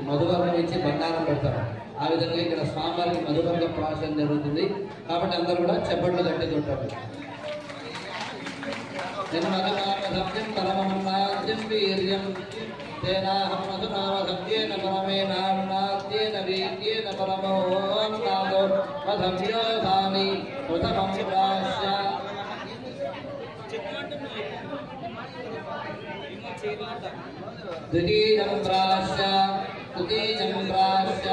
మధువర్గం ఇచ్చి బంగారం పెడతారు. ఆ విధంగా ఇక్కడ స్వామివారికి మధువర్గ ప్రాశం జరుగుతుంది. కాబట్టి అందరూ కూడా చెప్పట్లు కట్టి ఉంటారు. నిర్మలనామసత్యం పరమన్నాద్యం వీర్యం తేనాహం మధునామసత్యేన పరమేనామ్నాద్యేన వీర్యేన పరమోన్నాదో మధవ్యోధాని ప్రథమం ప్రాశ్య ద్వితీయం ప్రాశ్య తృతీయం ప్రాశ్య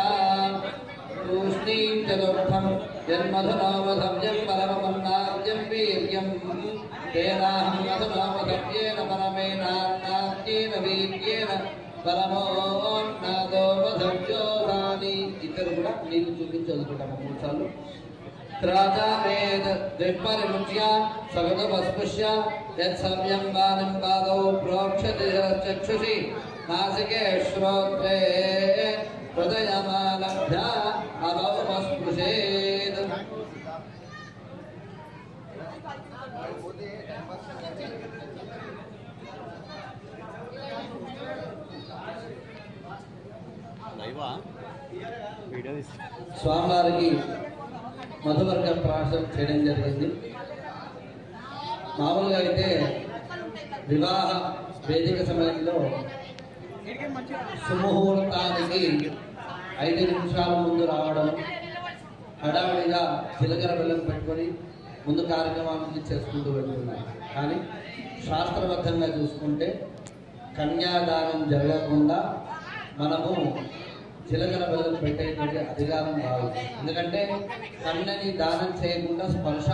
తూష్ణీం చతుర్థం జన్మధునామసత్యం పరమన్నాద్యం వీర్యం తేనాహం మధునామసత్యేన పరమేనామ్నాద్యేన వీర్యేన పరమోన్నాదో మధవ్యోధాని. ఇద్దరు కూడా నీకు చూపించి చదువుకుంటాము 3 సార్లు. త్రాజామేద దిక్పరిముచ్య సగతమస్పృశ్య యత్సమ్యం బాణం పాదౌ ప్రోక్షతి చక్షుషి నాసికే శ్రోత్రే హృదయమాలభ్య అభవమస్పృశేత్. స్వామివారికి మధువర్గ ప్రాశం చేయడం జరిగింది. మామూలుగా అయితే వివాహ వేదిక సమయంలో సుముహూర్తానికి 5 నిమిషాల ముందు రావడం, హడావిడిగా జీలకర్ర బెల్లం పెట్టుకొని ముందు కార్యక్రమాన్ని చేసుకుంటూ వెళ్తున్నాయి. కానీ శాస్త్రబద్ధంగా చూసుకుంటే కన్యాదానం జరగకుండా మనము జీలకర్ర బెల్లం పెట్టేటువంటి అధికారం రాదు. ఎందుకంటే కన్యని దానం చేయకుండా స్పర్శ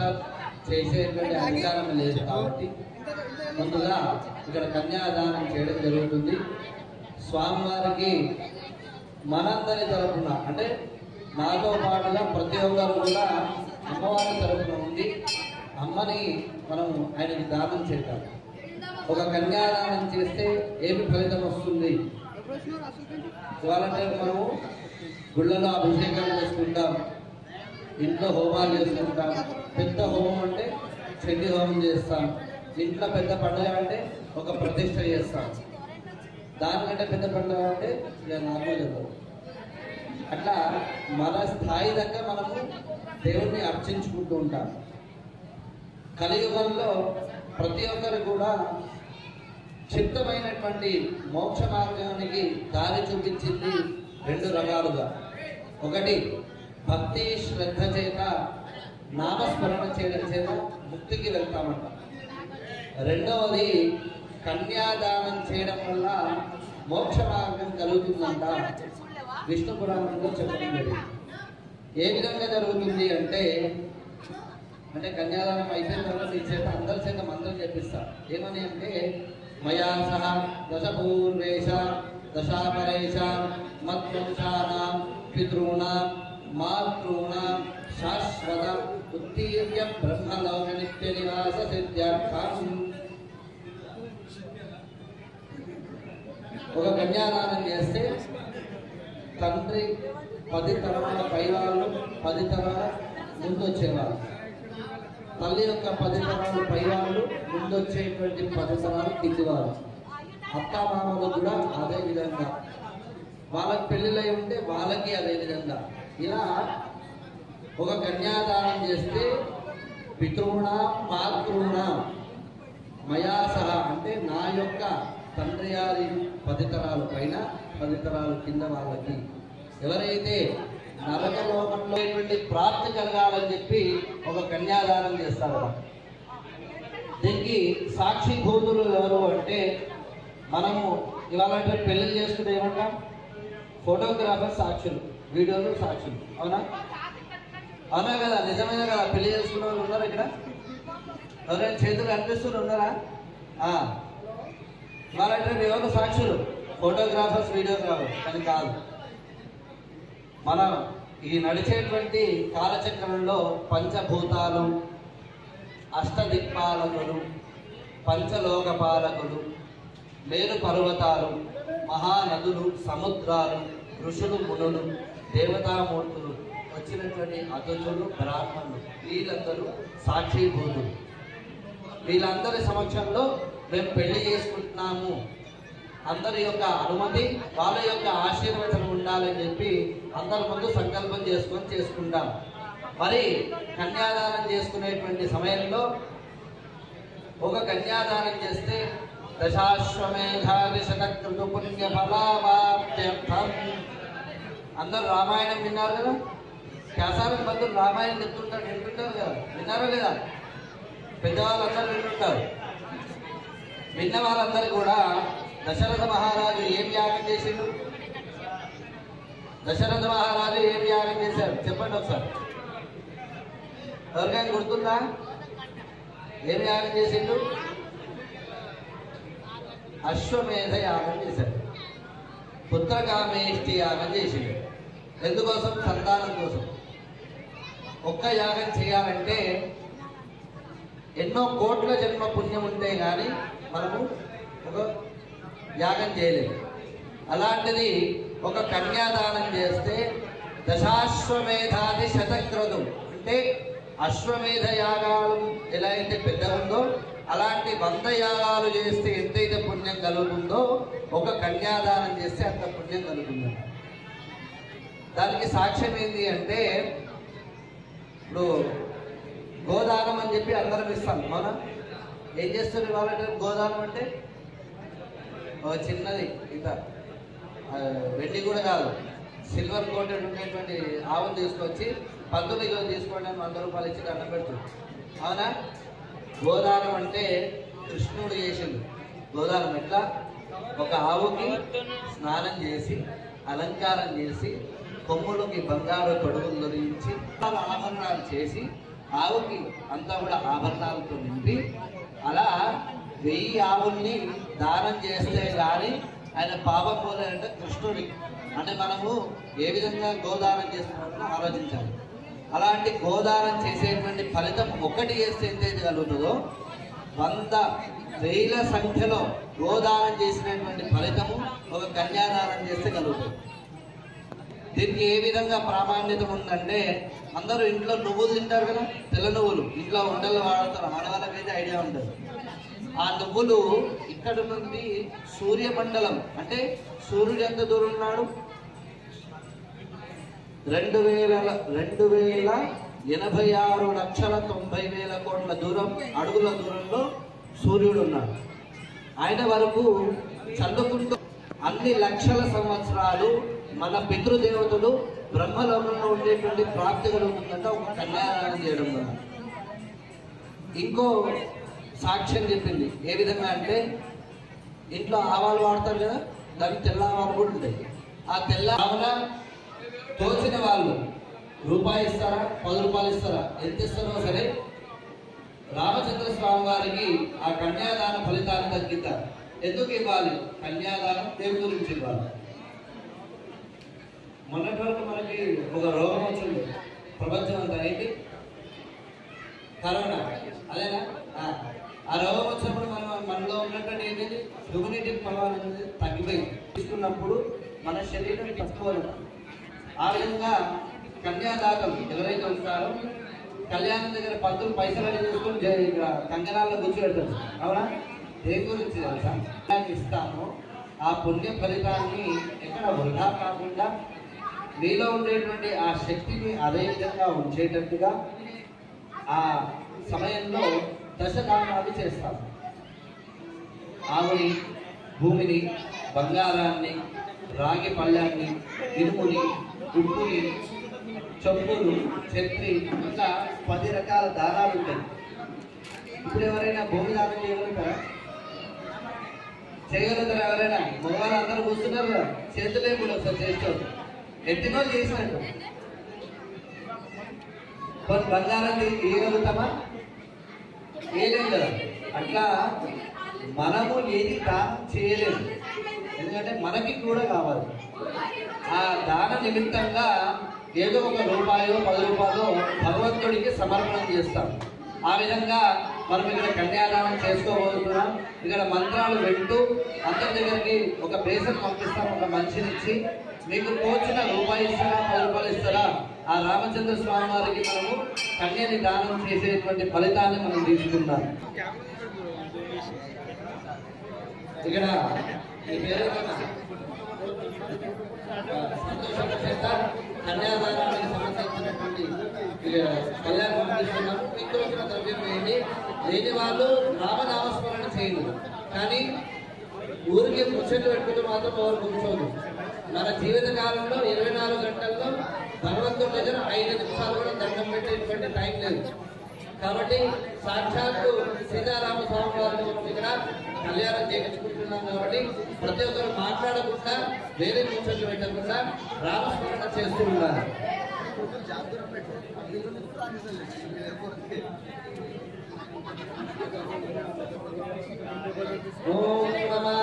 చేసేటువంటి అధికారం లేదు. కాబట్టి ముందుగా ఇక్కడ కన్యాదానం చేయడం జరుగుతుంది. స్వామివారికి మనందరి తరపున, అంటే నాతో పాటుగా ప్రతి ఒక్కరు కూడా అమ్మవారి తరపున ఉండి అమ్మని మనం ఆయనకి దానం చేద్దాం. ఒక కన్యాదానం చేస్తే ఏమి ఫలితం వస్తుంది? ఇవాళంటే మనము గుళ్ళలో అభిషేకాలు చేసుకుంటాం, ఇంట్లో హోమాలు చేసుకుంటాం. పెద్ద హోమం అంటే చండీ హోమం చేస్తాం. ఇంట్లో పెద్ద పండుగ అంటే ఒక ప్రతిష్ట చేస్తాం. దానికంటే పెద్ద పండుగ అంటే ఇక నార్మల్ జరుగుతుంది. అట్లా మన స్థాయి దగ్గర మనము దేవుణ్ణి అర్చించుకుంటూ ఉంటాం. కలియుగంలో ప్రతి ఒక్కరు కూడా క్షిప్తమైనటువంటి మోక్ష మార్గానికి దారి చూపించింది 2 రకాలుగా. ఒకటి భక్తి శ్రద్ధ చేత నామస్మరణ చేయడం చేత ముక్తికి వెళ్తామంట. రెండవది కన్యాదానం చేయడం వల్ల మోక్ష మార్గం కలుగుతుందంట. విష్ణు పురాణంలో చెప్పడం జరిగింది. ఏ విధంగా జరుగుతుంది అంటే కన్యాదానం అయిపోయిన తర్వాత ఈ చేత అందరి చేత మంత్రం చెప్పిస్తా. ఏమని అంటే మయా సహ దశపూర్వేశ దశాపరేశ మద్వంశానాం పితॄణాం మాతॄణాం శాశ్వత ఉత్తీర్య బ్రహ్మలోక నిత్య నివాస సిద్ధ్యార్థం. ఒక కన్యాదానం చేస్తే తండ్రి 10 తరాల పైవాళ్ళు 10 తరాల ముందు వచ్చేవాళ్ళు, తల్లి యొక్క 10 తరాలు పైవాళ్ళు ముందొచ్చేటువంటి 10 తరాలు కిందివారు, అత్తామామలు కూడా అదే విధంగా, వాళ్ళకి పెళ్ళిళ్ళై ఉంటే వాళ్ళకి అదే విధంగా. ఇలా ఒక కన్యాదానం చేస్తే పితృణ మాతృణ మయా సహ అంటే నా యొక్క తండ్రి గారి 10 తరాలు పైన 10 తరాలు కింద వాళ్ళకి ఎవరైతే నరకలోకంలో ప్రాప్తి కలగాలని చెప్పి ఒక కన్యాదానం చేస్తారు. దీనికి సాక్షి భూతులు ఎవరు అంటే మనము ఇవాళ పెళ్లి చేసుకుంటే ఏమంటాం? ఫోటోగ్రాఫర్ సాక్షులు, వీడియోలు సాక్షులు. అవునా అవునా కదా? నిజమైన కదా? పెళ్లి చేసుకున్న వాళ్ళు ఉన్నారు ఇక్కడ? ఎవరైనా చేతులు కనిపిస్తున్నారు ఉన్నారా? ఇవాళ ఎవరు సాక్షులు? Photographers, videographers. అని కాదు, మన ఈ నడిచేటువంటి కాలచక్రంలో పంచభూతాలు, అష్టదిక్పాలకులు, పంచలోకపాలకులు, మేరు పర్వతాలు, మహానదులు, సముద్రాలు, ఋషులు, మునులు, దేవతామూర్తులు, వచ్చినటువంటి అతిథులు, బ్రాహ్మణులు, వీళ్ళందరూ సాక్షిభూతులు. వీళ్ళందరి సమక్షంలో మేము పెళ్లి చేసుకుంటున్నాము అందరి యొక్క అనుమతి, వాళ్ళ యొక్క ఆశీర్వచనం ఉండాలని చెప్పి అందరి ముందు సంకల్పం చేసుకుంటాం. మరి కన్యాదానం చేసుకునేటువంటి సమయంలో ఒక కన్యాదానం చేస్తే దశాశ్వమేధాది శతకృతు పుణ్య ఫలావాప్త్యర్థం. అందరూ రామాయణం విన్నారు కదా, కేసారం బంధువులు రామాయణం వింటుంటారు కదా, విన్నారా లేదా? పెద్దవాళ్ళందరూ వింటుంటారు. విన్న వాళ్ళందరూ కూడా దశరథ మహారాజు ఏం యాగం చేసిండు? దశరథ మహారాజు ఏం యాగం చేశారు చెప్పండి ఒకసారి. ఎవరికైనా గుర్తుందా? ఏం యాగం చేసిండు? అశ్వమేధ యాగం చేశాడు. పుత్రకామేష్టి యాగం చేసిండు. ఎందుకోసం? సంతానం కోసం. ఒక్క యాగం చేయాలంటే ఎన్నో కోట్ల జన్మ పుణ్యం ఉంటే కానీ మనము ఒక యాగం చేయలేము. అలాంటిది ఒక కన్యాదానం చేస్తే దశాశ్వమేధాది శతక్రతు, అంటే అశ్వమేధ యాగాలు ఎలా అయితే పెద్దగా ఉందో అలాంటి 100 యాగాలు చేస్తే ఎంతైతే పుణ్యం కలుగుతుందో ఒక కన్యాదానం చేస్తే అంత పుణ్యం కలుగుతుంది. దానికి సాక్ష్యం ఏంటి అంటే, ఇప్పుడు గోదానం అని చెప్పి అందరం ఇస్తాం. అవునా? ఏం చేస్తారు వాళ్ళంటే గోదానం అంటే ఒక చిన్నది, ఇంత వెండి కూడా కాదు, సిల్వర్ కోటెడ్ ఉండేటువంటి ఆవును తీసుకొచ్చి 10 కిలో తీసుకోండి అని 100 రూపాయలు ఇచ్చి దండం పెడుతుంది. అవునా? గోదానం అంటే కృష్ణుడు చేసింది. గోదానం ఎట్లా? ఒక ఆవుకి స్నానం చేసి అలంకారం చేసి కొమ్ములకి బంగారు తొడుగులు ధరించి ఆభరణాలు చేసి ఆవుకి అంతా కూడా ఆభరణాలతో నింపి అలా 1000 ఆవుల్ని దానం చేస్తే కానీ ఆయన పాపం పోలేదంటే కృష్ణుడి. అంటే మనము ఏ విధంగా గోదానం చేస్తున్నామో ఆలోచించాలి. అలాంటి గోదానం చేసేటువంటి ఫలితం ఒకటి చేస్తే ఎంతైతే కలుగుతుందో 100,000 సంఖ్యలో గోదానం చేసినటువంటి ఫలితము ఒక కన్యాదానం చేస్తే కలుగుతుంది. దీనికి ఏ విధంగా ప్రామాణ్యత ఉందంటే, అందరూ ఇంట్లో నువ్వులు తింటారు కదా, తెల్ల నువ్వులు ఇంట్లో ఉండలు వాడతారు. ఆడవాళ్ళకైతే ఐడియా ఉంటుంది. ఆ నువ్వులు ఇక్కడ నుండి సూర్యమండలం, అంటే సూర్యుడు ఎంత దూరం ఉన్నాడు? 2,86,90,00,000 కోట్ల దూరం, అడుగుల దూరంలో సూర్యుడు ఉన్నాడు. ఆయన వరకు చల్లుకుంటూ అన్ని లక్షల సంవత్సరాలు మన పితృదేవతలు బ్రహ్మలోకంలో ఉండేటువంటి ప్రాప్తి కలుగుతుందంటే ఒక కన్యాదానం చేయడం వల్ల. ఇంకో సాక్ష్యం చెప్పింది. ఏ విధంగా అంటే, ఇంట్లో ఆవాలు వాడతారు కదా, దానికి తెల్ల ఆవాలు కూడా ఉంటాయి. ఆ తెల్ల ఆవుల తోచిన వాళ్ళు రూపాయి ఇస్తారా, 10 రూపాయలు ఇస్తారా, ఎంత ఇస్తారో సరే రామచంద్ర స్వామి వారికి ఆ కన్యాదాన ఫలితాన్ని తగ్గిస్తారు. ఎందుకు ఇవ్వాలి? కన్యాదానం దేవుడి గురించి ఇవ్వాలి. మొన్నటి వరకు మనకి ఒక రోగం వచ్చింది ప్రపంచం అంతా, ఏంటి? కరోనా. అదేనా? ఆ రోగం వచ్చినప్పుడు మనలో ఉన్నటువంటి ఏంటంటే హ్యూమినిటీ పవర్ అనేది తగ్గిపోయింది. తీసుకున్నప్పుడు మన శరీరం తక్కువ. ఆ విధంగా కన్యాదాతం ఎవరైతే ఉంటారో కళ్యాణం దగ్గర పంతులు పైసలు అడిగి తీసుకొని కంకణాల్లో కూర్చోబెడతారు. అవునా? దేని గురించి తెలుసా? ఇస్తాము. ఆ పుణ్య ఫలితాన్ని ఎక్కడ వృధా కాకుండా మీలో ఉండేటువంటి ఆ శక్తిని అదే విధంగా ఉంచేటట్టుగా ఆ సమయంలో దశదానాలు చేస్తాము. ఆవుని, భూమిని, బంగారాన్ని, రాగి పళ్ళాన్ని, ఇనుముని, ఉప్పుని, చెప్పులు, ఛత్రి, ఇట్లా 10 రకాల దానాలు ఉంటాయి. ఇప్పుడు ఎవరైనా భూమి దానం చేయగలుగుతారా? చేయగలుగుతారా? ఎవరైనా? మగవాళ్ళు అందరూ కూర్చున్నారు కదా, చేతులే కూడా ఒకసారి చేస్తారు. ఎత్తినో చేసినట్టు కొన్ని బంగారం వేయగలుగుతామా? వేయలేము కదా. అట్లా మనము ఏది దానం చేయలేము, ఎందుకంటే మనకి కూడా కావాలి. ఆ దాన నిమిత్తంగా ఏదో ఒక రూపాయో 10 రూపాయలు భగవంతుడికి సమర్పణ చేస్తాం. ఆ విధంగా మనం ఇక్కడ కన్యాదానం చేసుకోబోతున్నాం. ఇక్కడ మంత్రాలు వింటూ అందరి దగ్గరికి ఒక బేసన్ పంపిస్తాం, ఒక మనిషినిచ్చి. మీకు తోచిన రూపాయి ఇస్తారా, 10 రూపాయలు ఇస్తారా, ఆ రామచంద్ర స్వామి వారికి మనము కన్యని దానం చేసేటువంటి ఫలితాన్ని మనం తీసుకుందాం. ఇక్కడ ఈ పేరు సంతోషంగా చేత కన్యాదానానికి సంబంధించినటువంటి కళ్యాణం పంపిస్తున్నాము. మీకు వచ్చిన ద్రవ్యం వేయండి. లేని వాళ్ళు రామనామస్మరణ చేయండి. కానీ ఊరికి ముచ్చట్లు పెట్టుకుంటూ మాత్రం ఎవరు కూర్చోదు. మన జీవిత కాలంలో 24 గంటల్లో భగవంతుడి దగ్గర 5 నిమిషాలు కూడా దండం పెట్టేటువంటి టైం లేదు. కాబట్టి సాక్షాత్తు సీతారామ స్వామి వారిని ఇక్కడ కళ్యాణం చేయించుకుంటున్నాం. కాబట్టి ప్రతి ఒక్కరు మాట్లాడకుండా వేరే ముచ్చట్లు పెట్టకుండా రామస్మరణ చేస్తూ ఉండాలి. ఓం నమః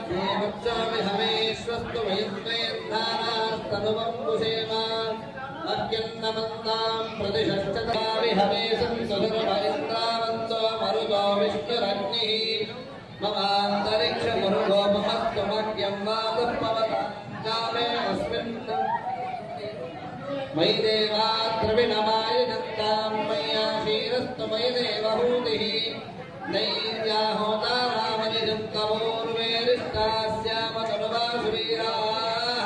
దేవచ్చామి హమేశ్వస్తు వయస్వేంధానాస్తనువం కుసేమ అర్యన్నమంతాం ప్రతిషచ్చతామి హమేశం సుధర్వైంద్రావంతో మరుగో విష్ణురగ్నిః మమాంతరిక్ష మరుగో మమస్త్వమగ్యం వాతః పవతామే అస్మిన్ మయి దేవా ద్రవిణమాయనంతాం మయ్యా క్షీరస్తు మయి దేవహూతిః నైవ్యాహోతారామనిజం తమోర్వేరిష్టాస్యామ తనువాసువీరాః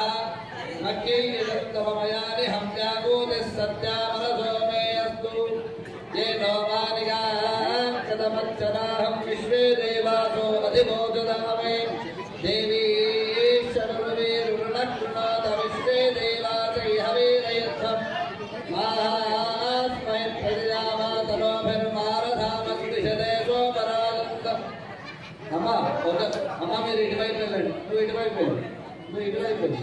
అఖ్యైజంతమయాని హంత్యాభూతిः సత్యామరసో మే అస్తు येनो मानिगां कदमच्चनाहं विश्वे देवासो अधिमोददामे देवी शर्ववीरुणकृणाद विश्वे देवासै हवीरयच्छं माहास्मै प्रजामातनोभिर्मारधामस्पृशते सोपराजन्तम् अम्मा మీరు ఇటువైపు వెళ్ళండి. నువ్వు ఇటువైపు వెళ్ళు.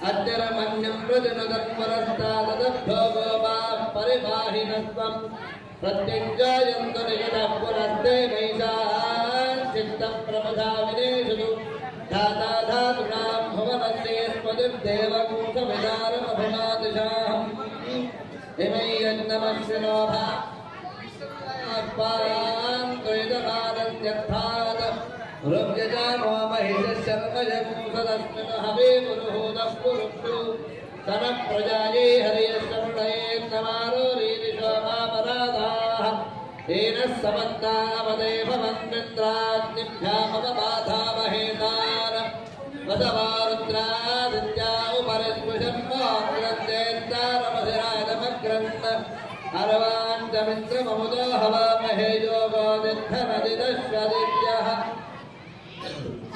అద్యరమన్యం ప్రజనదత్పరస్తాదద్భో గోపా పరిపాహినస్వం ప్రత్యంజాయంతు నిజతః పునస్తే వైశాన్ చిత్తం ప్రమథా వినేషు ధాతా ధాతునాం భువనస్యేస్పతిర్దేవకూటవిదారమభిమాదిశాం హిమయ్యన్నమశ్వినోభా పారాంత్వైదమానంత్యర్థాత్ రుగ్యజానో మహిషశర్మజమూసదస్మిన్ హవే పురుహూతః పురుషు తన ప్రజాయే హరియశ్రవణయే నమారో రీరిషోమాపరాధాః తేన సమత్తావదే భవంత్మిత్రాగ్నిభ్యామపబాధామహేతార వదవారుద్రాదిత్యా ఉపరిస్పృశన్మోగ్రంథేత్తారమధిరాజమగ్రంథ అరవాంచమిత్రమముదో హవామహే యోగోదిద్ధనదిదశ్వదిత్యః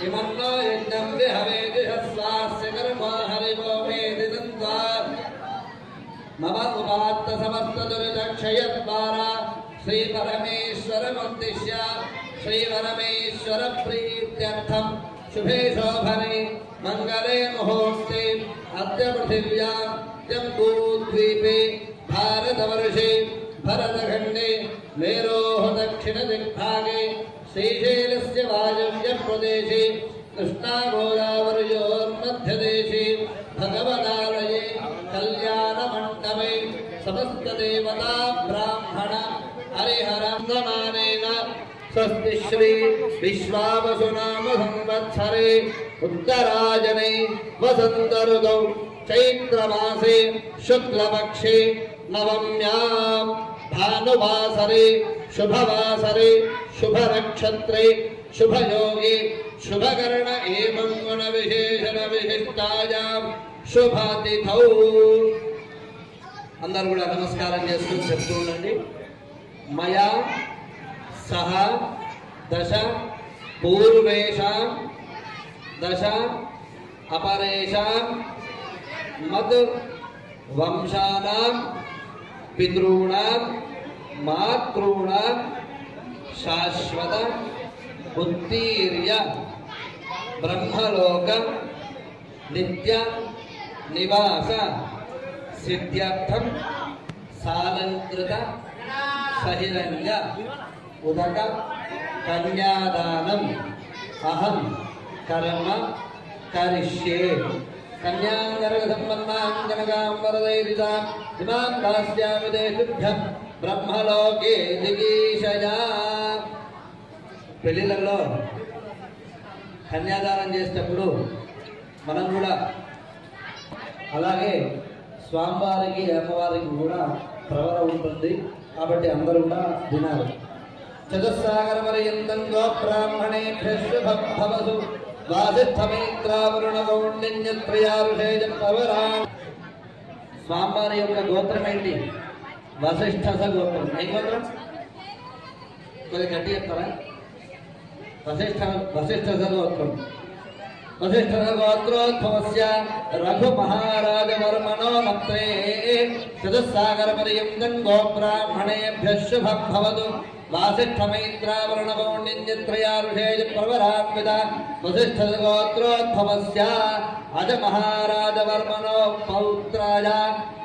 ఇమన్నో యజ్ఞం విహవేది హస్వాస్య కర్మో హరివో మేదిదంతా మమ ఉపాత్త సమస్త దురితక్షయద్వారా శ్రీ పరమేశ్వరముద్దిశ్య శ్రీ పరమేశ్వర ప్రీత్యర్థం శుభే శోభనే మంగళే ముహూర్తే అద్య పృథివ్యాం జంబూద్వీపే భారతవర్షే భరతఖండే మేరోః దక్షిణ దిగ్భాగే శ్రీశైలస్య వాయవ్య ప్రదేశే కృష్ణా గోదావర్యోర్మధ్యదేశే భగవదాలయే కళ్యాణ మండపే సమస్త దేవతా బ్రాహ్మణ హరిహరంగమానేన స్వస్తి శ్రీ విశ్వావసునామ సంవత్సరే ఉత్తరాయణే వసంత ఋతౌ చైత్రమాసే శుక్లపక్షే నవమ్యాం భానువాసరే శుభవాసరే శుభనక్షత్రే శుభయోగే శుభకరణ ఏవం గుణ విశేషణ విశిష్టాయాం శుభతిథౌ. అందరూ కూడా నమస్కారం చేసుకుని చెప్తూ ఉండండి. మయా సహ దశ పూర్వేషాం దశ అపరేషాం మద్ వంశానాం పితॄణాం మాతॄణాం శాశ్వత ఉత్తీర్య బ్రహ్మలోక నిత్య నివాస సిద్ధ్యర్థం సాలంకృత సహిరంగ ఉదక కన్యాదానం అహం కర్మ కరిష్యే. కన్యాంగరగ సంపన్నాంగనగాం వరదైరితాం ఇమాం దాస్యామి దేశుభ్యం బ్రహ్మలోకే జిగీషయా. పెళ్లిళ్ళల్లో కన్యాదానం చేసేటప్పుడు మనం కూడా అలాగే స్వామివారికి అమ్మవారికి కూడా ప్రవర ఉంటుంది. కాబట్టి అందరూ కూడా వినాలి. చతుస్సాగర పర్యంతం గో బ్రాహ్మణేభ్యః శుభం భవతు స్వామివారి యొక్క గోత్రం ఏంటి? వశిష్ఠ గోత్రం. ఏ గోత్రం? కొద్దిగా గట్టి చెప్తారా? వశిష్ఠ గోత్రం. వశిష్ఠ గోత్రోద్భవస్య రఘు మహారాజ వర్మణో నప్తే చతుస్సాగర పర్యంతం గోబ్రాహ్మణేభ్యః శుభం భవతు. వాసిష్ఠమైత్రావరుణగౌండిన్యత్రయారుషేయ ప్రవరాన్విత వశిష్ఠ గోత్రోద్భవస్య అజ మహారాజ వర్మణో పౌత్రాయ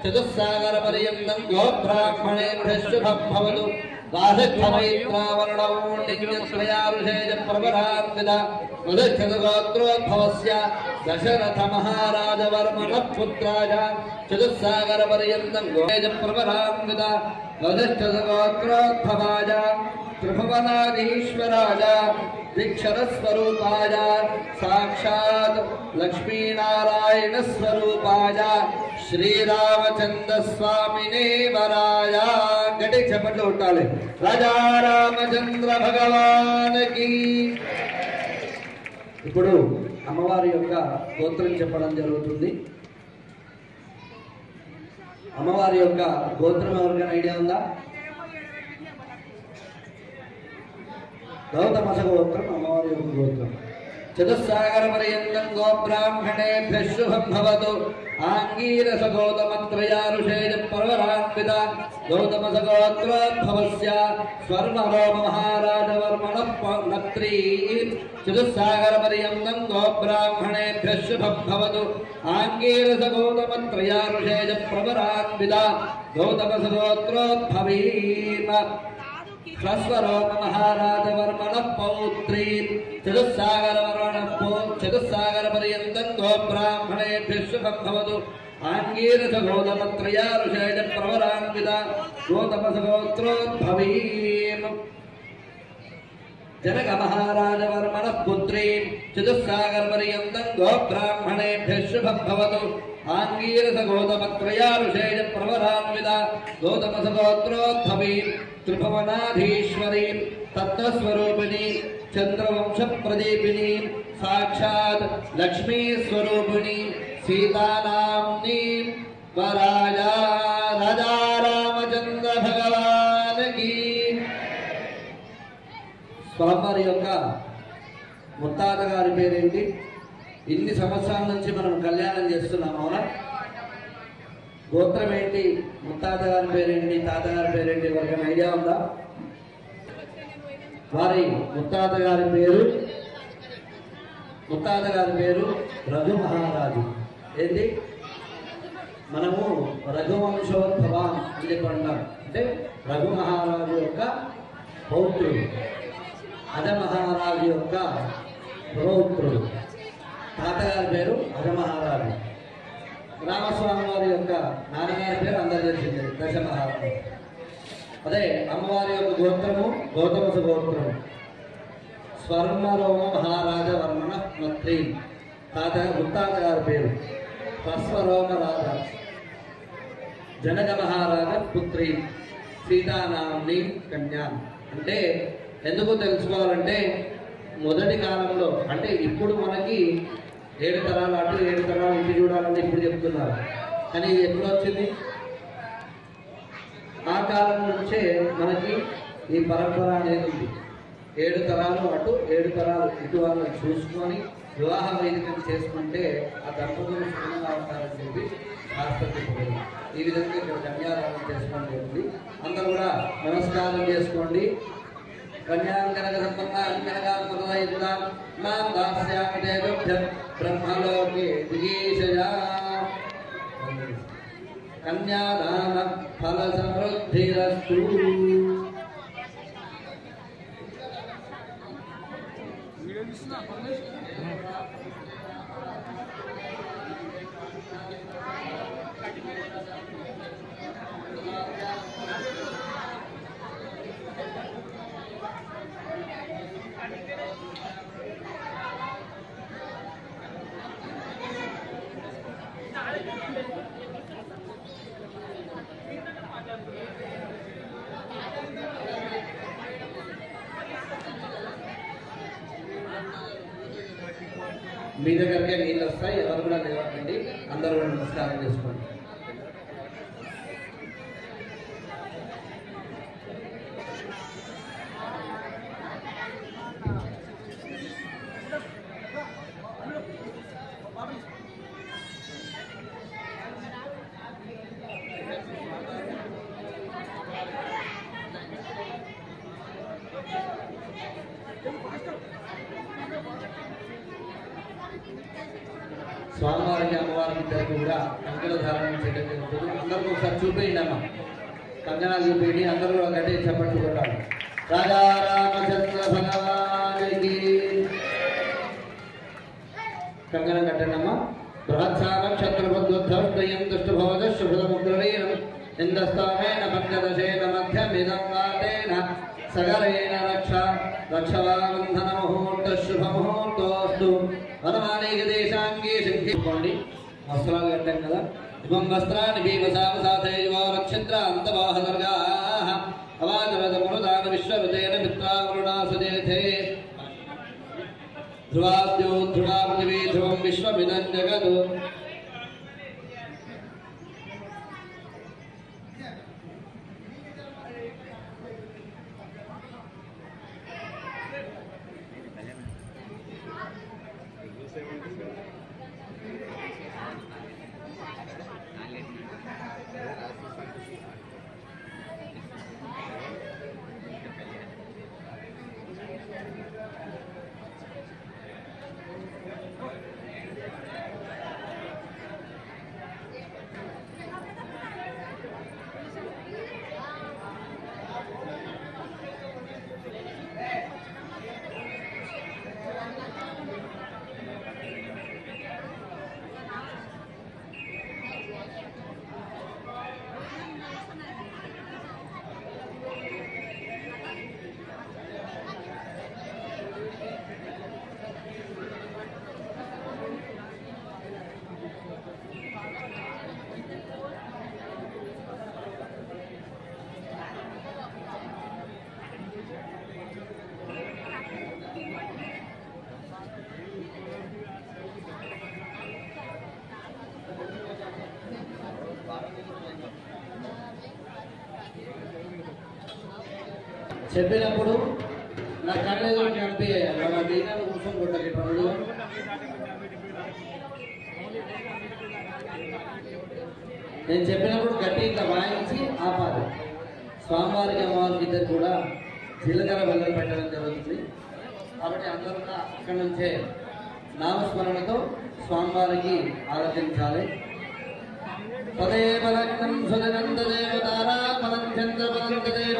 చతుస్సాగర పర్యంతం గోబ్రాహ్మణేభ్యః శుభం భవతు. వాసిష్ఠమైత్రావరుణగౌండిన్యత్రయారుషేయ ప్రవరాన్విత వశిష్ఠ గోత్రోద్భవస్య దశరథ మహారాజ వర్మణ పుత్రాయ చతుస్సాగర పర్యంతం గోజ ప్రవరాన్విత వశిష్ఠ గోత్రోద్భవాయ త్రిభువనాధీశ్వరాయ దీక్షరస్వరూపాయ సాక్షాత్ లక్ష్మీనారాయణ స్వరూపాయ శ్రీరామచంద్ర స్వామినే వరాయ. గట్టి చెప్పట్లు ఉండాలి. రాజా రామచంద్ర భగవానికి. ఇప్పుడు అమ్మవారి యొక్క గోత్రం చెప్పడం జరుగుతుంది. అమ్మవారి యొక్క గోత్రం ఎవరికైనా ఐడియా ఉందా? గౌతమస గోత్రం అమ్మవారి యొక్క గోత్రం. చతుస్సాగర పర్యంతం గోబ్రాహ్మణేభ్యః శుభం భవతు. ఆంగీరస గౌతమత్రయారుషేయ పర్వరాన్విత గౌతమస గోత్రోద్భవస్య స్వర్ణరోమ మహారాజ వర్మణ నత్రీ చతుస్సాగర పర్యంతం గోబ్రాహ్మణేభ్యః శుభం భవతు. ఆంగీరస గౌతమత్రయారుషేయ ప్రవరాన్విత గౌతమస గోత్రోద్భవీమ హ్రస్వరోమ మహారాజ వర్మణ పౌత్రీ చతుస్సాగర పర్యంతం గోబ్రాహ్మణేభ్యః శుభం భవతు. ఆంగీరస గౌతమత్రయారుషేయ ప్రవరాన్విత గౌతమస గోత్రోద్భవీం జనక మహారాజ వర్మణ పుత్రీ చతుస్సాగర పర్యంతం గోబ్రాహ్మణేభ్యః శుభం భవతు. ఆంగీరస గౌతమత్రయారుషేయ ప్రవరాన్విత గౌతమస గోత్రోద్భవీం త్రిభువనాధీశ్వరీ తత్వస్వరూపిణి చంద్రవంశ ప్రదీపిని సాక్షాత్ లక్ష్మీ స్వరూపిణి సీతానాంని వరాయ. రాజా రామచంద్ర భగవానికి. స్వామివారి యొక్క ముత్తాత గారి పేరేంటి? ఇన్ని సంవత్సరాల నుంచి మనం కళ్యాణం చేస్తున్నాం అవునా? గోత్రం ఏంటి? ముత్తాత గారి పేరేంటి? తాతగారి పేరేంటి? ఎవరికైనా ఐడియా ఉందా? వారి ముత్తాత గారి పేరు రఘు మహారాజు. ఏంటి? మనము రఘువంశోద్భవ అని చెప్పంటాం. అంటే రఘు మహారాజు యొక్క పౌత్రుడు, అజ మహారాజు యొక్క పౌత్రుడు. తాతగారి పేరు అజ మహారాజు. రామస్వామి వారి యొక్క నాన్నగారి పేరు అందరు తెలిసింది దశ మహారాజు. అదే అమ్మవారి యొక్క గోత్రము గౌతమస గోత్రము. స్వర్ణరోమ మహారాజ వర్మణ నత్రీ ముత్తాత గారి పేరు స్వస్వరోమ రాజ జనక మహారాజ పుత్రి సీతానాంని కన్యా. అంటే ఎందుకు తెలుసుకోవాలంటే మొదటి కాలంలో అంటే ఇప్పుడు మనకి 7 తరాలు అటు 7 తరాలు ఇటు చూడాలని ఇప్పుడు చెప్తున్నారు. కానీ ఇది ఎప్పుడు వచ్చింది? ఆ కాలం నుంచే మనకి ఈ పరంపర అనేది ఉంది. 7 తరాలు అటు 7 తరాలు ఇటు వాళ్ళని చూసుకొని వివాహ వేదికను చేసుకుంటే ఆ దంపతులు సుఖంగా ఉంటారని చెప్పి శాస్త్రం. ఈ విధంగా ఇక్కడ కన్యాదానం చేసుకోవడం జరిగింది. అందరూ కూడా నమస్కారం చేసుకోండి. కన్యాంకనక సంపన్నాంకనగా మృదయుద్ధాం నాం దాస్యామి దేవభ్యం బ్రహ్మలోకే దిగీషయా. కన్యాదాన ఫల సమృద్ధిరస్తు. మీ దగ్గరకే నీళ్ళు వస్తాయి. ఎవరు కూడా లేవకండి, అందరూ కూడా నమస్కారం చేసుకోండి. స్వామివారికి అమ్మవారికి ఇద్దరికి కూడా కంకణ ధారణ చేయడం జరుగుతుంది. అందరూ ఒకసారి చూపేయండి అమ్మ, కంకణాలు చూపేయండి. అందరూ కూడా గట్టి చెప్పట్టు కొట్టాలి. రాజా రామచంద్ర భగవానికి కంకణం కట్టండి అమ్మ. బృహత్సారం క్షత్రపద్వద్భయం దుష్టభవద శుభముగ్రవీరం ఇందస్తామేన పంచదశేన మధ్యమిదం వాతేన సగరేణ రక్ష రక్షవాబంధన ముహూర్త శుభ ముహూర్తోస్తు. వనమానేక దేశాంగే శంఖించుకోండి. వస్త్రాలు కట్టాం కదా. ఇమం వస్త్రాన్ని భీమసామసాధేయో నక్షత్ర అంతవాహదర్గా అవాచరదముదాన విశ్వరుదేన మిత్రావరుణాసుదేథే ధ్రువాద్యో ధ్రువా పృథివీ ధ్రువం విశ్వమిదం జగదు. చెప్పినప్పుడు నా కళ్ళేదో కనిపించాలి. మన దీనాలు కూర్చొని కొట్టకి పనులు. నేను చెప్పినప్పుడు గట్టి ఇట్లా వాయించి ఆపాలి. స్వామివారికి అమ్మవారికి ఇద్దరు కూడా జీలకర్ర బెల్లం పెట్టడం జరుగుతుంది. కాబట్టి అందరూ కూడా అక్కడి నుంచే నామస్మరణతో స్వామివారికి ఆలోచించాలి. తదేవలగ్నం సుదనందదేవ తారాబలం చంద్రబలంతదేవ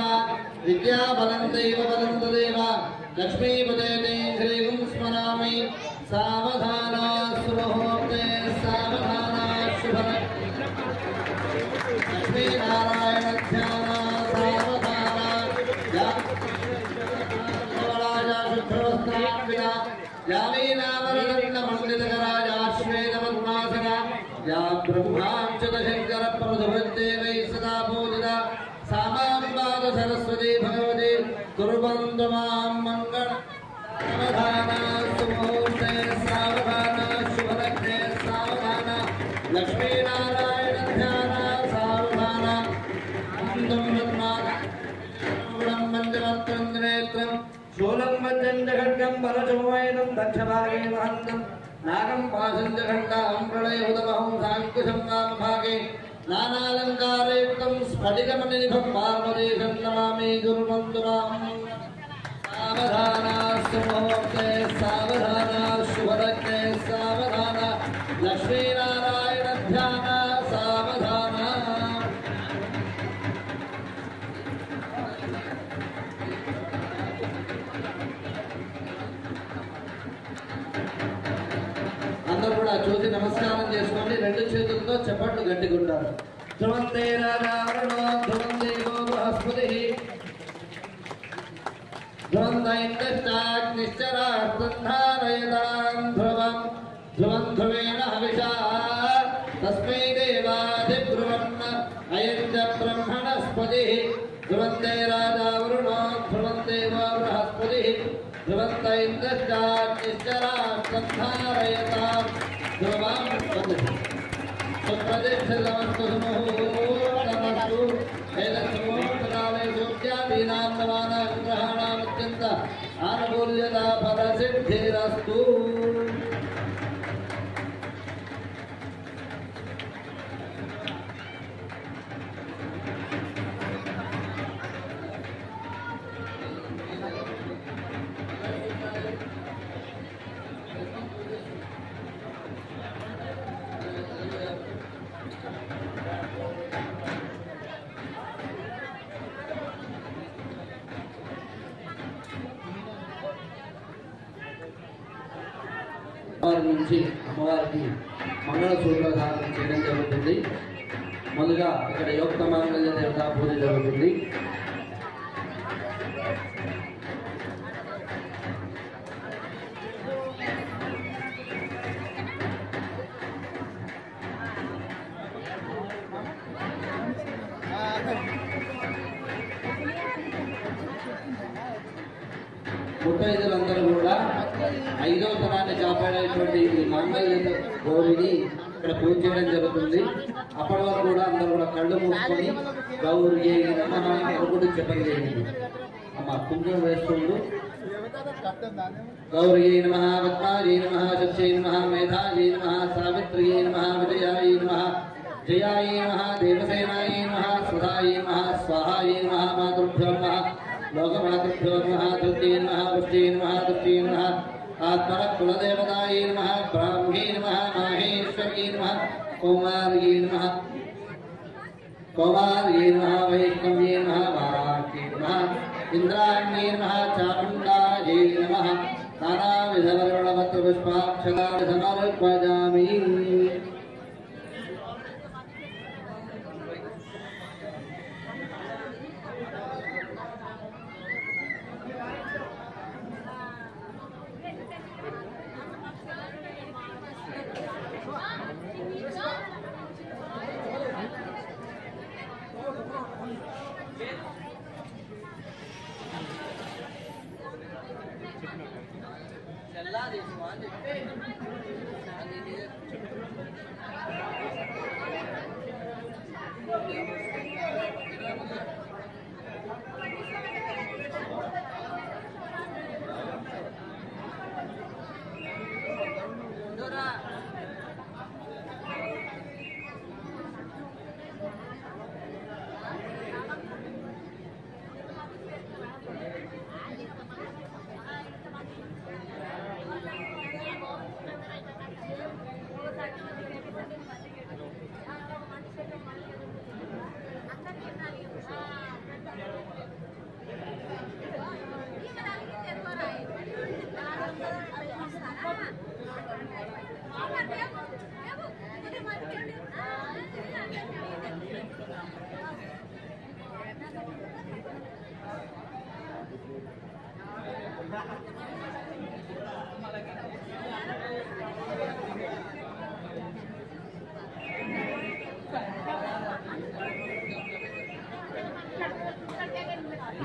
విద్యాబలంతైవ బలంతదేవ లక్ష్మీపదే శ్రీగుం స్మరామి. సావధాన సుముహూర్తే సావధాన శుభ లక్ష్మీనారాయణ ధ్యాన సావధాన శుభ్రవస్త్రాన్విత యామీనామరదండమండితకరాజాశ్వేతపద్మాసన యా బ్రహ్మాంచతశంకర ప్రమధువృత్తేవై సదా పూజిత సామాంబాద సరస్వతి భగవతి కుర్వంతు మాం మంగళ. సావధాన సుముహూర్తే సావధాన శుభలగ్నే సావధాన లక్ష్మీనారాయణ ధ్యాన సావధాన. మంత్రం శూలం వజ్రంజఘడ్గం బలచోమైనం దక్షభాగే మహంతం నాగం పాశంజఘంటాం ప్రళయోదమహం సాంకుశం వామభాగే నానాలంకారయుక్తం స్ఫటికమణినిభం పార్వతీశం నమామి గురువంతు మాం. సావధాన సుముహూర్తే సావధాన శుభలగ్నే సావధాన లక్ష్మీనారాయణ ధ్యాన సావధాన. అందరూ కూడా చూసి నమస్కారం చేసుకోండి. రెండు చేతులతో చప్పట్లు గట్టిగుంటారు. ధ్రువంతే రాజావరణో ధ్రువం దేవో బృహస్పతి ధ్రువంత ఇంద్రశ్చాగ్నిశ్చరార్ధంధారయతాం ధ్రువం ధ్రువం ధ్రువేణ హవిషా తస్మై దేవాధిబ్రువన్న అయం చ బ్రహ్మణస్పతి. ధ్రువంతే రాజావరుణో ధ్రువం దేవో బృహస్పతి ధ్రువంత ఇంద్రశ్చాగ్నిశ్చరార్ధంధారయతాం ఆనుకూల్యతా ఫలసిద్ధిరస్తు. నుంచి అమ్మవారికి మంగళసూత్ర ధారణ చేయడం జరుగుతుంది. ముందుగా ఇక్కడ యోక్త మంగళ దేవతా పూజ జరుగుతుంది. ముత్తైదులందరూ కూడా 5వ తరాన్ని కాపాడేటువంటి ఈ మంగళ గౌరిని ఇక్కడ పూజ చేయడం జరుగుతుంది. అప్పటి వరకు కూడా అందరూ కూడా కళ్ళు మూసుకొని గౌరీ నమః చెప్పడం జరిగింది. అమ్మ కుంకుమ వేస్తుండు. గౌరీ నమః, పద్మాయై నమః, సత్యై నమః, మేధాయై నమః, సావిత్ర్యై నమః, విజయాయై నమః, జయాయై నమః, దేవసేనాయై నమః, స్వధాయై నమః, స్వాహాయై నమః, మాతృభ్యో నమః, లోకమాతృభ్యో నమః, ధృత్యై నమః, పుష్ట్యై నమః, ధృత్యై నమః, ఆత్మన కులదేవతాయై నమః, బ్రాహ్మ్యై నమః, మాహేశ్వర్యై నమః, కౌమార్యై నమః, వైష్ణవ్యై నమః, వారాహ్యై నమః, ఇంద్రాణ్యై నమః, చాముండాయై నమః. నానావిధవర్ణపత్ర పుష్పాక్షతాన్ని సమర్పయామి.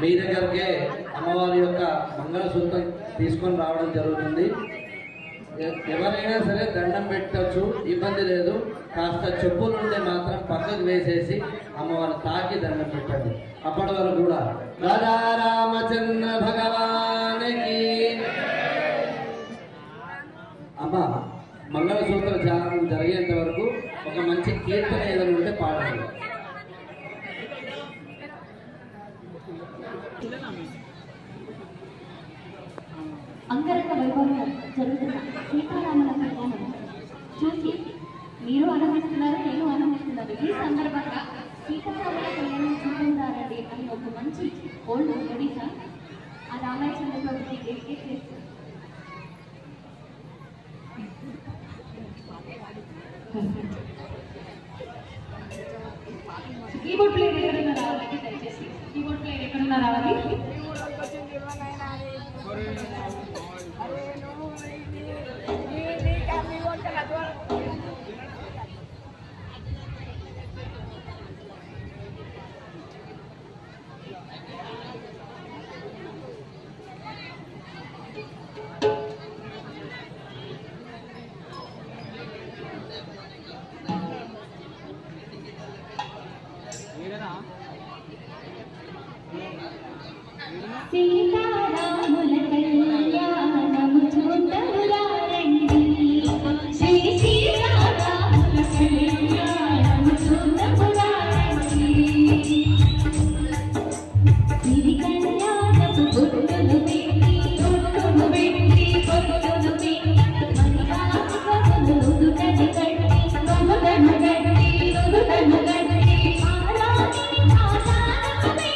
మీ దగ్గరకే అమ్మవారి యొక్క మంగళసూత్రం తీసుకొని రావడం జరుగుతుంది. ఎవరైనా సరే దండం పెట్టచ్చు, ఇబ్బంది లేదు. కాస్త చెప్పులు ఉండే మాత్రం పక్కకు వేసేసి అమ్మవారిని తాకి దండం పెట్టండి. అప్పటి వరకు కూడా రాధా రామచంద్ర భగవానికి. అమ్మ మంగళసూత్ర ధ్యానం జరిగేంత వరకు ఒక మంచి కీర్తన ఏదైనా ఉంటే పాడండి. అంగరంగ వైభవంగా జరుగుతున్న సీతారాముల కళ్యాణం చూసి మీరు ఆనందిస్తున్నారు, నేను ఆనందిస్తున్నాను. ఈ సందర్భంగా సీతారాముల కళ్యాణం చూపించారండి అని ఒక మంచి ఓల్డ్ ఒడిశ ఆ రామాయణ ప్రభుత్వం డెడికేట్ చేస్తుంది. కీబోర్డ్ ప్లేయర్ ఎక్కడున్నా రావాలండి, దయచేసి కీబోర్డ్ ప్లేయర్ ఎక్కడున్నా రావాలి. సీతారాముల కళ్యాణము చూడమురారండి శ్రీ సీతారాముల కళ్యాణము చూడమురారండి సిరి కళ్యాణపు బొట్టులు పెట్టి బొట్టులు పెట్టి బొట్టులు పెట్టి మనివాసులు నుదుటను కట్టి నుదుటను కట్టి నుదుటను కట్టి ఆరాధిని ఆరాధన పెట్టి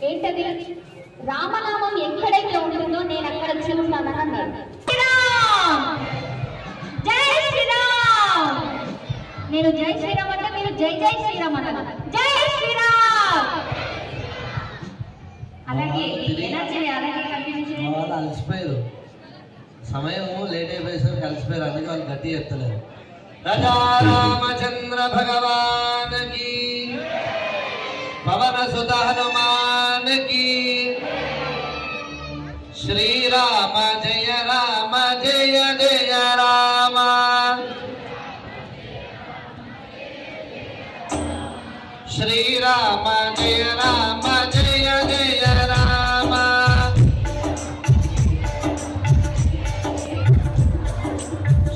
ఏంటది రామనామం ఎక్కడైతే ఉంటుందో నేను అక్కడ చూస్తానని అన్నాడు. జై శ్రీరామ్. నేను జై శ్రీరామ్ అంటే మీరు జై జై శ్రీరామ్ అన్నారు. జై శ్రీరామ్. అలాగే ఎలా చేయాలి, అలాగే కంటిన్యూ చేయాలి. వాళ్ళు అలసిపోయారు, సమయం లేట్ అయిపోయేసరికి అలసిపోయారు, అందుకే వాళ్ళు గట్టి చెప్తలేరు. రాజా రామచంద్ర భగవాన్ కి, పవన సుత హనుమాన్ కి, శ్రీరామ జయ రామ జయ జయ రామ, శ్రీరామ జయ రామ జయ జయ రామ,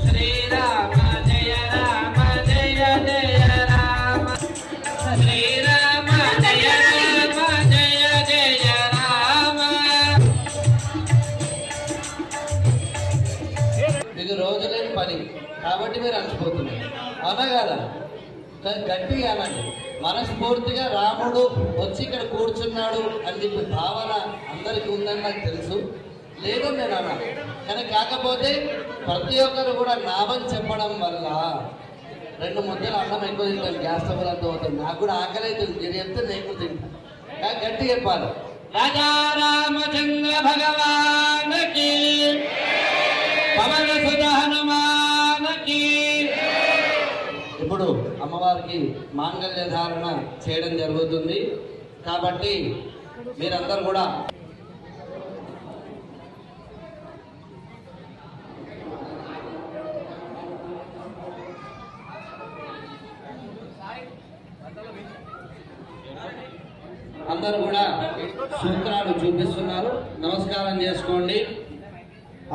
శ్రీరామ జయ రామ జయ జయ రామ, శ్రీరామ జయ రామ జయ జయ రామ. మీకు రోజులేని పని కాబట్టి మీరు అలసిపోతున్నారు, అవునా కదా? గట్టిగా అనండి, మనస్ఫూర్తిగా రాముడు వచ్చి ఇక్కడ కూర్చున్నాడు అని చెప్పి భావన అందరికీ ఉందని నాకు తెలుసు, లేదని నేను అన్నాను. కానీ కాకపోతే ప్రతి ఒక్కరు కూడా నామం చెప్పడం వల్ల 2 ముద్దలు అన్నం ఎక్కువ తింటాను, గ్యాస్ ట్రబుల్ అంతా అవుతుంది. నాకు కూడా ఆకలి అవుతుంది, మీరు చెప్తే నేను కూడా తింటాను. గట్టి చెప్పాలి. రాజా రామచంద్ర భగవానికి, పవన సుత హనుమానికి. ఇప్పుడు అమ్మవారికి మాంగళ్య ధారణ చేయడం జరుగుతుంది కాబట్టి మీరందరూ కూడా సూత్రాలు చూపిస్తున్నారు. నమస్కారం చేసుకోండి.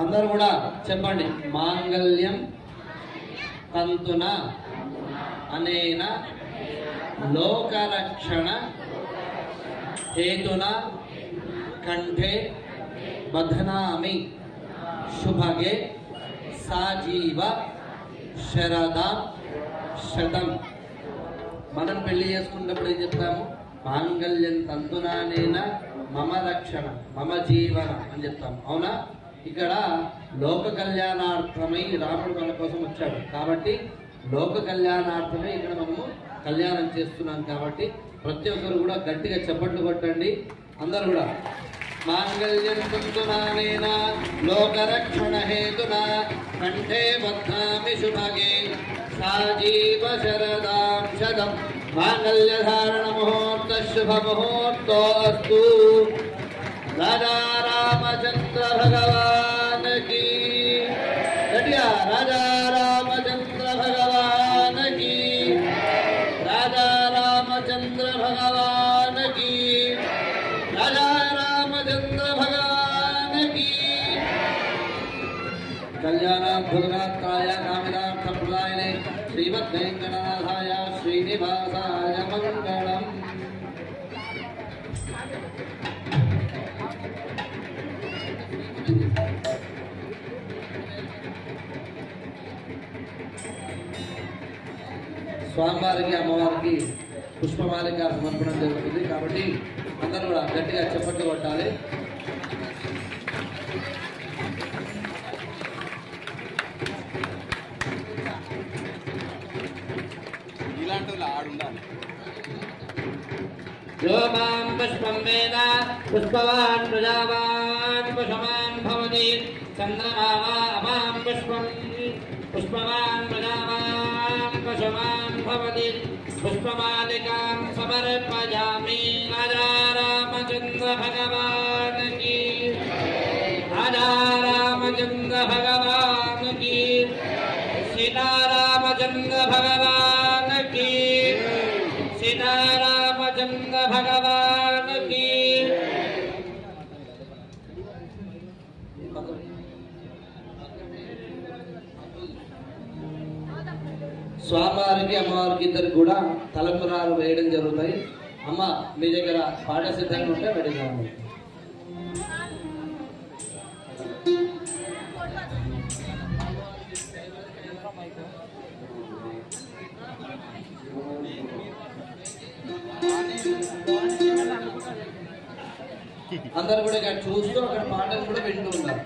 అందరూ కూడా చెప్పండి. మాంగళ్యం తంతున అనేన లోకరక్షణ హేతున కంఠే బధ్నామి శుభగే సాజీవ శరదాం శతం. మనం పెళ్లి చేసుకున్నప్పుడు ఏం చెప్తాము? మాంగళ్యం తంతునానేన మమ రక్షణ మమ జీవన అని చెప్తాము, అవునా? ఇక్కడ లోక కళ్యాణార్థమై రాముడు మన కోసం వచ్చాడు కాబట్టి లోక కళ్యాణార్థమై ఇక్కడ మనము కళ్యాణం చేస్తున్నాం కాబట్టి ప్రతి ఒక్కరు కూడా గట్టిగా చప్పట్లు కొట్టండి. అందరూ కూడా మాంగళ్యం తంతునానేన లోకరక్షణ హేతున కంఠే బధ్నామి శుభగే సాజీవ శరదాం శతం. మాంగళ్య ధారణ ముహూర్త శుభ ముహూర్తోస్తు. రాజా రామచంద్ర భగవాన్ की गटिया राजा रामचंद्र भगवान की, राजा रामचंद्र भगवान की, राजा रामचंद्र भगवान की. कल्याणाद्भुतगात्राय कामिनार्थप्रदायिने श्रीमद्वेङ्कटनाथाय श्रीनिवासाय मंगलम्. స్వామివారికి అమ్మవారికి పుష్పమాలిక సమర్పణం జరుగుతుంది కాబట్టి అందరూ కూడా గట్టిగా చప్పట్లు కొట్టాలి. यो मां पुष्पं वेद पुष्पवान् प्रजावान् पुष्पवान् भवति. चन्द्रमा वा अमां पुष्पं पुष्पवान् प्रजावान् पुष्पवान् भवति. पुष्पमालिकां समर्पयामि. राजा रामचन्द्र भगवान् की, राजा रामचन्द्र भगवान् की, सीतारामचन्द्र भगवान् की, सीतारामचन्द्र भगवान् की. స్వామివారికి అమ్మవారికి ఇద్దరికి కూడా తలంబరాలు వేయడం జరుగుతాయి. అమ్మ మీ దగ్గర పాట సిద్ధంగా ఉంటే రెడీగా ఉంది. అందరు కూడా ఇక్కడ చూస్తూ అక్కడ పాటలు కూడా వింటూ ఉన్నారు.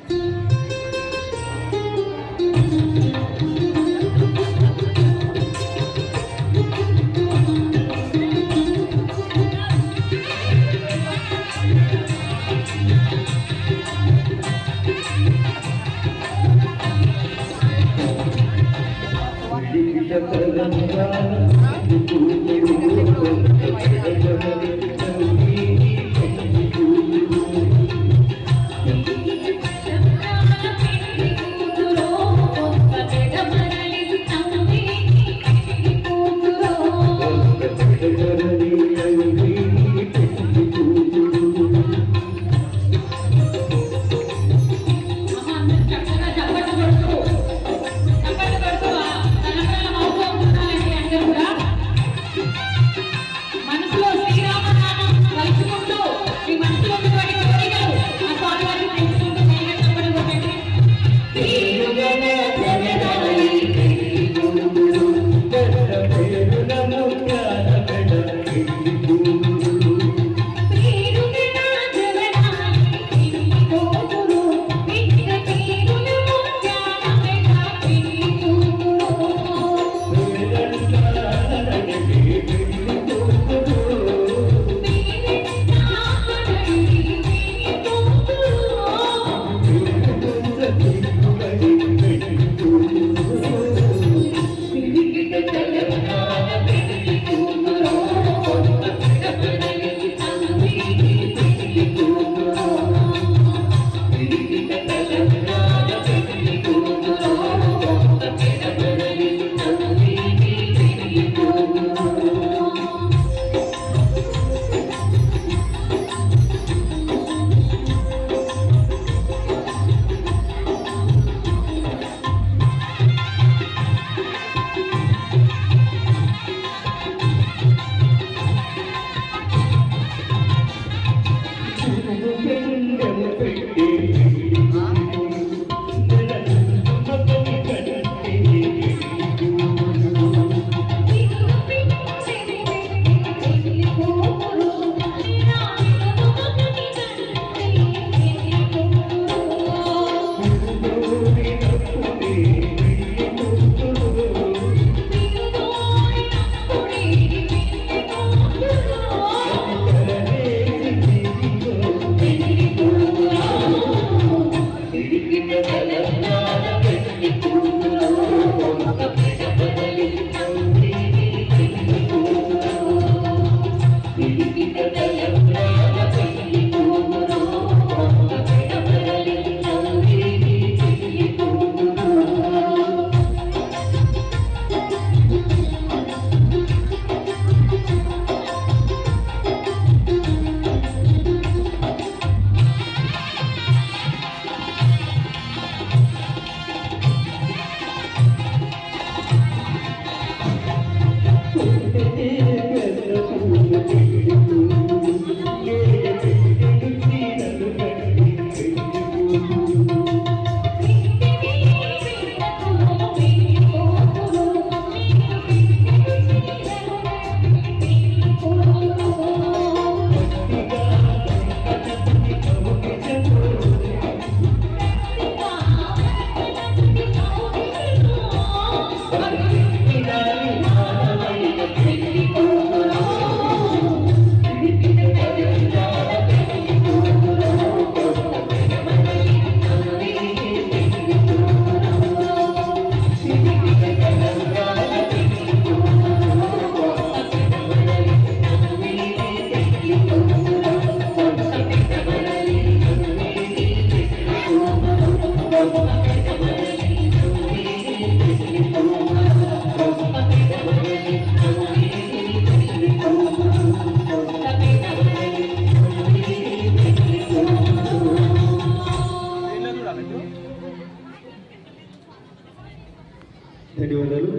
ధన్యవాదాలు.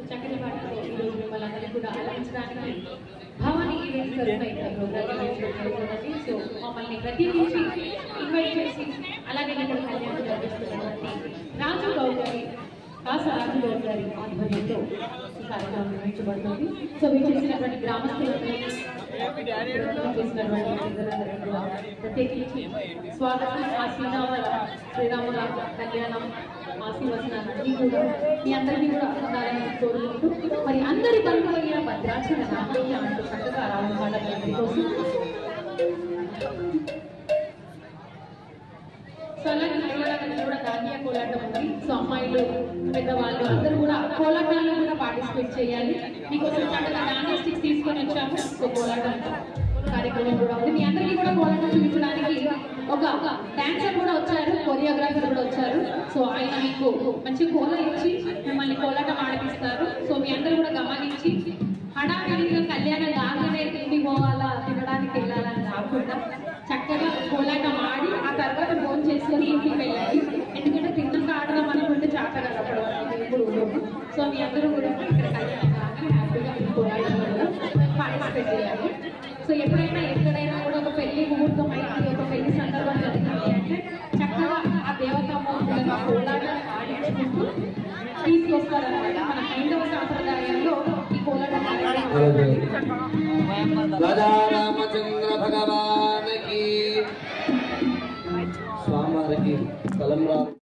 చక్కటి పాటలో ఈరోజు మిమ్మల్ని కూడా ఆలోచించడానికి భవానీ ఈవెంట్స్ జరుగుతుంది. సో మమ్మల్ని ప్రత్యేకించి ఇన్వైట్ చేసి అలాగే ఇక్కడ కళ్యాణం జరిపిస్తున్నటువంటి రాజు గౌరవి రాజు గౌరవ్ గారి ఆధ్వర్యంలో ఈ కార్యక్రమం నిర్వహించబడుతుంది. సో మీరు చేసినటువంటి గ్రామస్తులందరూ ప్రత్యేకించి స్వాగతం ఆ శ్రీరాముల కళ్యాణం ఆశీర్వచనాలు అన్నీ కూడా మీ అందరికీ కూడా ఉండాలని కోరుకుంటూ మరి అందరి బంధువులైన భద్రాచల రామయ్య అంటూ చక్కగా రావడం కోసం సో అలాగే మహిళలందరూ కూడా దాండియా కోలాటం ఉంది. సో అమ్మాయిలు పెద్దవాళ్ళు అందరూ కూడా కోలాటాలను కూడా పార్టిసిపేట్ చేయాలి. మీకోసం చక్కగా డాన్స్ స్టిక్స్ తీసుకొని వచ్చాము. సో కోలాటం కార్యక్రమం కూడా ఉంది. మీ అందరికీ కూడా కోలాటం చూపించడానికి ఒక డాన్సర్ కూడా వచ్చారు, కొరియోగ్రాఫర్ కూడా వచ్చారు. సో ఆయన మీకు మంచి కోల ఇచ్చి మిమ్మల్ని కోలాటం ఆడిపిస్తారు. సో మీ అందరూ కూడా గమనించి హడావిడిగా కళ్యాణం కాగానే తిండి పోవాలా తినడానికి వెళ్ళాలని కాకుండా చక్కగా కోలాటం ఆడి ఆ తర్వాత ఫోన్ చేసుకొని ఇంటికి వెళ్ళాలి. ఎందుకంటే తిన్నాక ఆడదాం అనుకుంటే చాటగా ఎప్పుడు ఉండదు. సో మీ అందరూ కూడా ఇక్కడ కళ్యాణం కాగానే హ్యాపీగా కోలాటం పార్టిసిపేట్ చేయాలి. సో ఎప్పుడైనా ఎక్కడైనా కూడా ఒక పెళ్లి ముహూర్తం అయితే ఒక పెళ్లి సందర్భం జరిగింది అంటే చక్కగా ఆ దేవతామూర్తులను కోలాటాన్ని ఆడించుకుంటూ తీసుకొస్తారన్నమాట. మన హైందవ సాంప్రదాయంలో ఈ కోలాటం రాజా రామచంద్ర భగవానికి స్వామివారికి తలంబ్రాలు